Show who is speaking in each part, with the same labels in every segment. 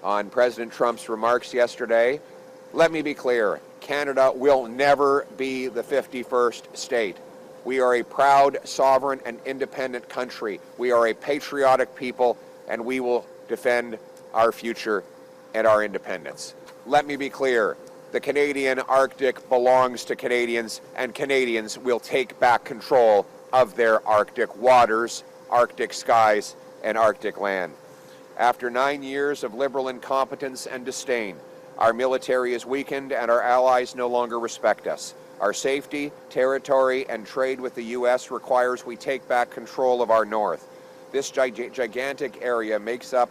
Speaker 1: on President Trump's remarks yesterday. Let me be clear, Canada will never be the 51st state. We are a proud, sovereign, and independent country. We are a patriotic people, and we will defend our future and our independence. Let me be clear, the Canadian Arctic belongs to Canadians, and Canadians will take back control of their Arctic waters, Arctic skies, and Arctic land. After 9 years of liberal incompetence and disdain, our military is weakened and our allies no longer respect us. Our safety, territory, and trade with the U.S. requires we take back control of our north. This gigantic area makes up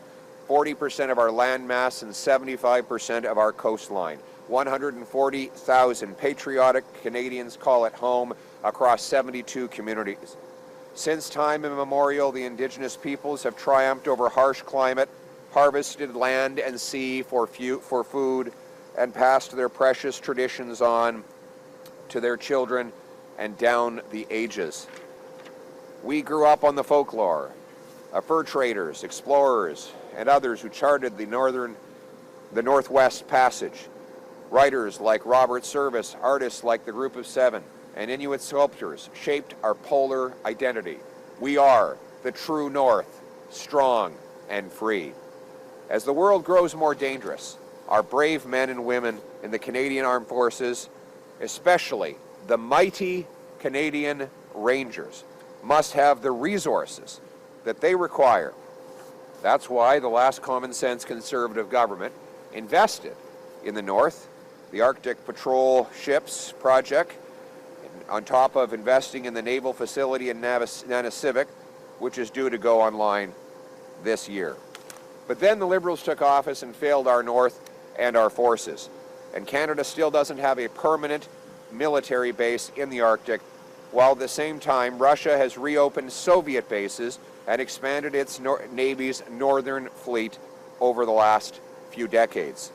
Speaker 1: 40% of our land mass and 75% of our coastline. 140,000 patriotic Canadians call it home across 72 communities. Since time immemorial, the Indigenous peoples have triumphed over harsh climate, harvested land and sea for food, and passed their precious traditions on to their children and down the ages. We grew up on the folklore of fur traders, explorers, and others who charted the Northwest Passage. Writers like Robert Service, artists like the Group of Seven, and Inuit sculptors shaped our polar identity. We are the true North, strong and free. As the world grows more dangerous, our brave men and women in the Canadian Armed Forces, especially the mighty Canadian Rangers, must have the resources that they require. That's why the last common sense Conservative government invested in the North, the Arctic Patrol Ships project, on top of investing in the naval facility in Nunavut, which is due to go online this year. But then the Liberals took office and failed our North and our forces. And Canada still doesn't have a permanent military base in the Arctic, while at the same time Russia has reopened Soviet bases and expanded its Navy's northern fleet over the last few decades.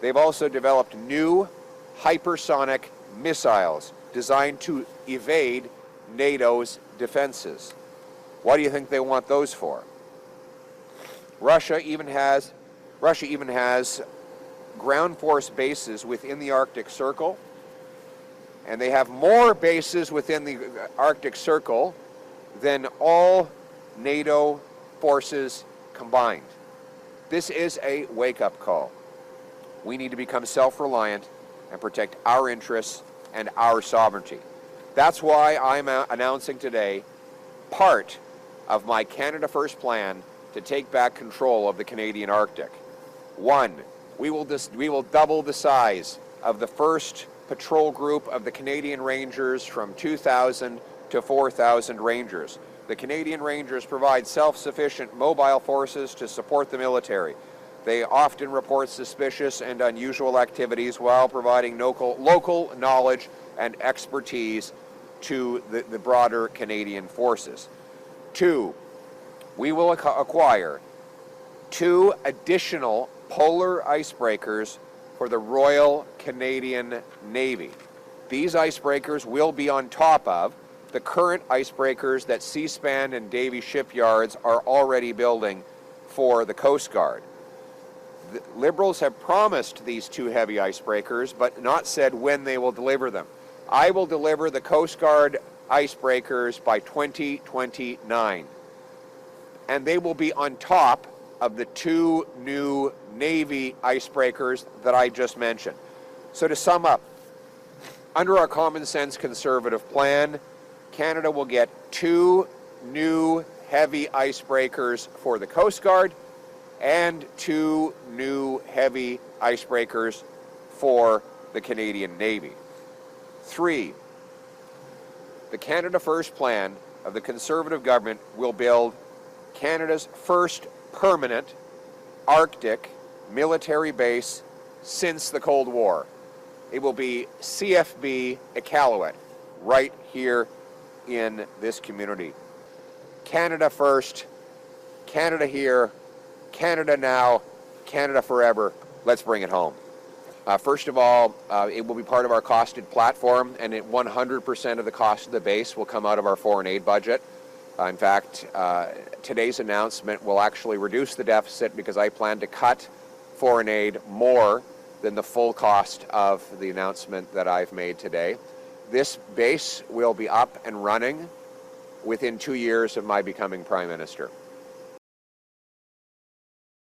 Speaker 1: They've also developed new hypersonic missiles designed to evade NATO's defenses. What do you think they want those for? Russia even has ground force bases within the Arctic Circle, and they have more bases within the Arctic Circle than all NATO forces combined. This is a wake-up call. We need to become self-reliant and protect our interests and our sovereignty. That's why I'm announcing today part of my Canada First plan to take back control of the Canadian Arctic. One, we will double the size of the first patrol group of the Canadian Rangers from 2,000 to 4,000 Rangers. The Canadian Rangers provide self-sufficient mobile forces to support the military. They often report suspicious and unusual activities while providing local knowledge and expertise to the broader Canadian forces. Two, we will acquire 2 additional polar icebreakers for the Royal Canadian Navy. These icebreakers will be on top of the current icebreakers that Seaspan and Davie shipyards are already building for the Coast Guard. The Liberals have promised these 2 heavy icebreakers, but not said when they will deliver them. I will deliver the Coast Guard icebreakers by 2029, and they will be on top of the 2 new Navy icebreakers that I just mentioned. So to sum up, under our common sense Conservative plan, Canada will get 2 new heavy icebreakers for the Coast Guard and 2 new heavy icebreakers for the Canadian Navy. 3, the Canada First plan of the Conservative government will build Canada's first permanent Arctic military base since the Cold War. It will be CFB Iqaluit, right here in this community. Canada first, Canada here, Canada now, Canada forever. Let's bring it home. First of all, it will be part of our costed platform, and 100% of the cost of the base will come out of our foreign aid budget. In fact, today's announcement will actually reduce the deficit because I plan to cut foreign aid more than the full cost of the announcement that I've made today. This base will be up and running within 2 years of my becoming Prime Minister.